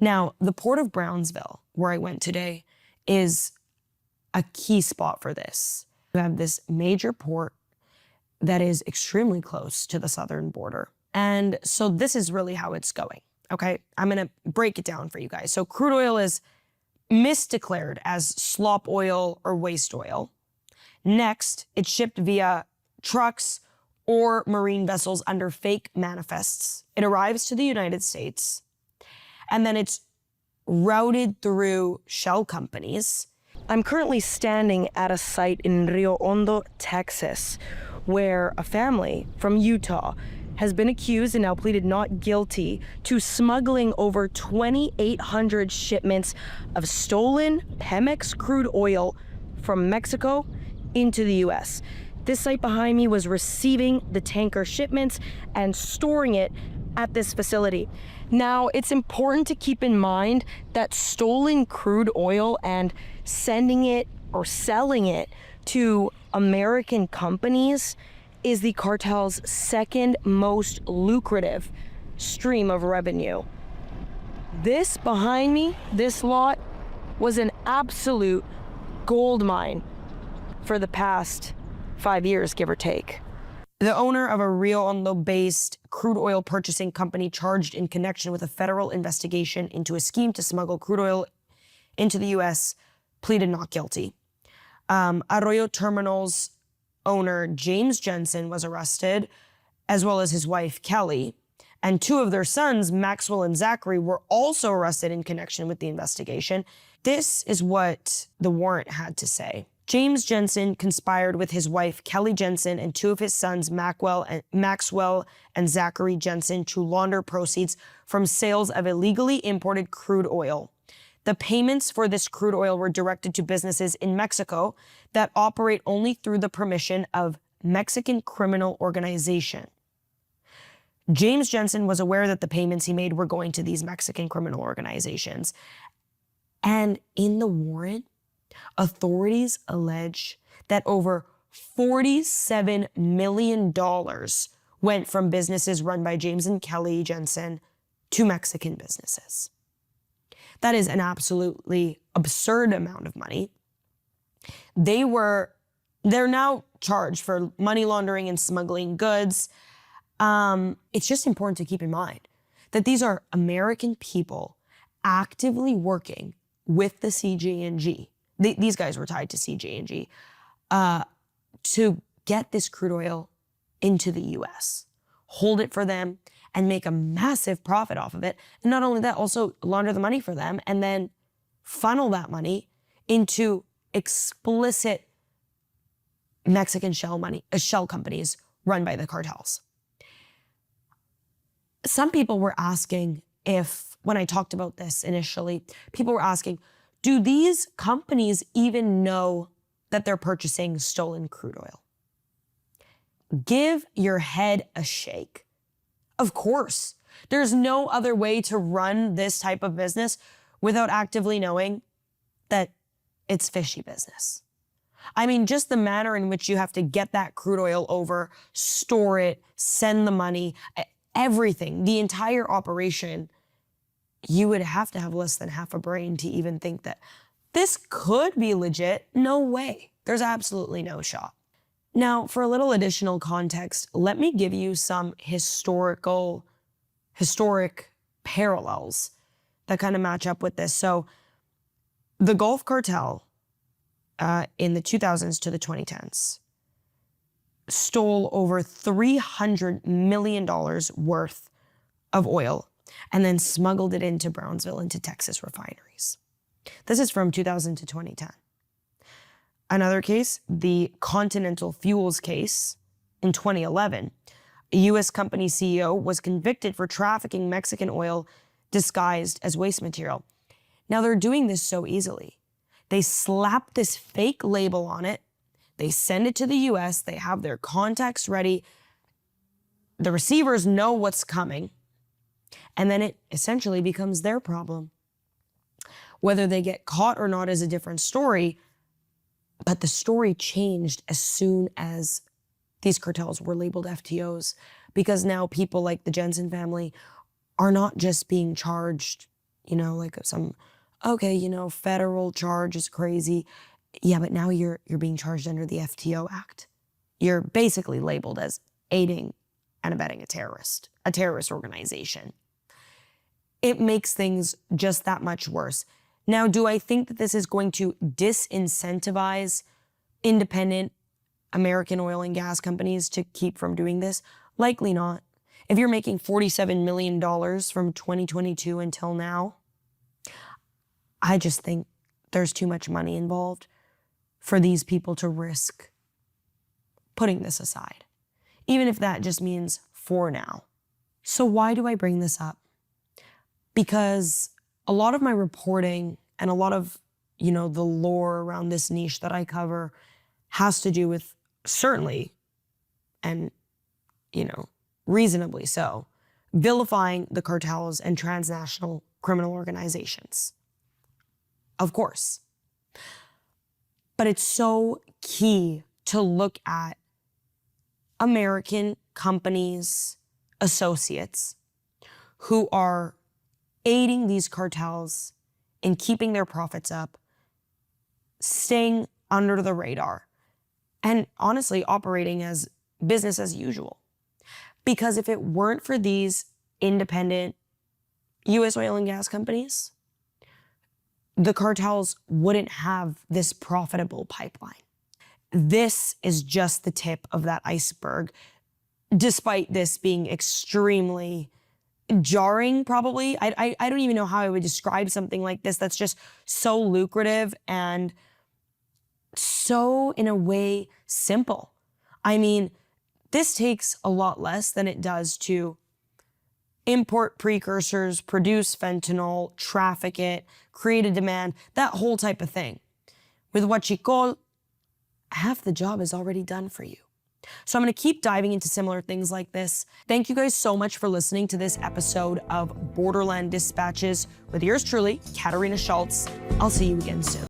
Now, the port of Brownsville, where I went today, is a key spot for this. You have this major port that is extremely close to the southern border. And so this is really how it's going, okay? I'm gonna break it down for you guys. So crude oil is misdeclared as slop oil or waste oil. Next, it's shipped via trucks or marine vessels under fake manifests. It arrives to the United States, and then it's routed through shell companies. I'm currently standing at a site in Rio Hondo, Texas, where a family from Utah has been accused and now pleaded not guilty to smuggling over 2,800 shipments of stolen Pemex crude oil from Mexico into the US. This site behind me was receiving the tanker shipments and storing it at this facility. Now, it's important to keep in mind that stolen crude oil and sending it or selling it to American companies is the cartel's second most lucrative stream of revenue. This behind me, this lot, was an absolute gold mine for the past 5 years, give or take. The owner of a Rio Hondo-based crude oil purchasing company charged in connection with a federal investigation into a scheme to smuggle crude oil into the U.S. pleaded not guilty. Arroyo Terminal's owner, James Jensen, was arrested, as well as his wife, Kelly. And two of their sons, Maxwell and Zachary, were also arrested in connection with the investigation. This is what the warrant had to say. James Jensen conspired with his wife, Kelly Jensen, and two of his sons, Maxwell and Zachary Jensen, to launder proceeds from sales of illegally imported crude oil. The payments for this crude oil were directed to businesses in Mexico that operate only through the permission of Mexican criminal organization. James Jensen was aware that the payments he made were going to these Mexican criminal organizations. And in the warrant, authorities allege that over $47 million went from businesses run by James and Kelly Jensen to Mexican businesses. That is an absolutely absurd amount of money. They're now charged for money laundering and smuggling goods. It's just important to keep in mind that these are American people actively working with the CJNG. These guys were tied to CJNG to get this crude oil into the US, hold it for them, and make a massive profit off of it. And not only that, also launder the money for them and then funnel that money into explicit Mexican shell companies run by the cartels. Some people were asking when I talked about this initially, people were asking, do these companies even know that they're purchasing stolen crude oil? Give your head a shake. Of course, there's no other way to run this type of business without actively knowing that it's fishy business. I mean, just the manner in which you have to get that crude oil over, store it, send the money, everything, the entire operation, you would have to have less than half a brain to even think that this could be legit. No way. There's absolutely no shot. Now, for a little additional context, let me give you some historic parallels that kind of match up with this. So the Gulf Cartel in the 2000s to the 2010s stole over $300 million worth of oil and then smuggled it into Brownsville into Texas refineries. This is from 2000 to 2010. Another case, the Continental Fuels case in 2011, a U.S. company CEO was convicted for trafficking Mexican oil disguised as waste material. Now they're doing this so easily. They slap this fake label on it. They send it to the U.S. They have their contacts ready. The receivers know what's coming. And then it essentially becomes their problem. Whether they get caught or not is a different story. But the story changed as soon as these cartels were labeled FTOs, because now people like the Jensen family are not just being charged, like some, okay, federal charge is crazy. Yeah, but now you're being charged under the FTO Act. You're basically labeled as aiding and abetting a terrorist organization. It makes things just that much worse. Now, do I think that this is going to disincentivize independent American oil and gas companies to keep from doing this? Likely not. If you're making $47 million from 2022 until now, I just think there's too much money involved for these people to risk putting this aside, even if that just means for now. So why do I bring this up? Because a lot of my reporting and a lot of, the lore around this niche that I cover has to do with, certainly, and, reasonably so, vilifying the cartels and transnational criminal organizations. Of course. But it's so key to look at American companies, associates, who are aiding these cartels in keeping their profits up, staying under the radar, and honestly operating as business as usual. Because if it weren't for these independent U.S. oil and gas companies, the cartels wouldn't have this profitable pipeline. This is just the tip of that iceberg, despite this being extremely jarring, probably. I don't even know how I would describe something like this that's just so lucrative and so, in a way, simple. I mean, this takes a lot less than it does to import precursors, produce fentanyl, traffic it, create a demand, that whole type of thing. With huachicol, half the job is already done for you. So I'm going to keep diving into similar things like this. Thank you guys so much for listening to this episode of Borderland Dispatches with yours truly, Katarina Schultz. I'll see you again soon.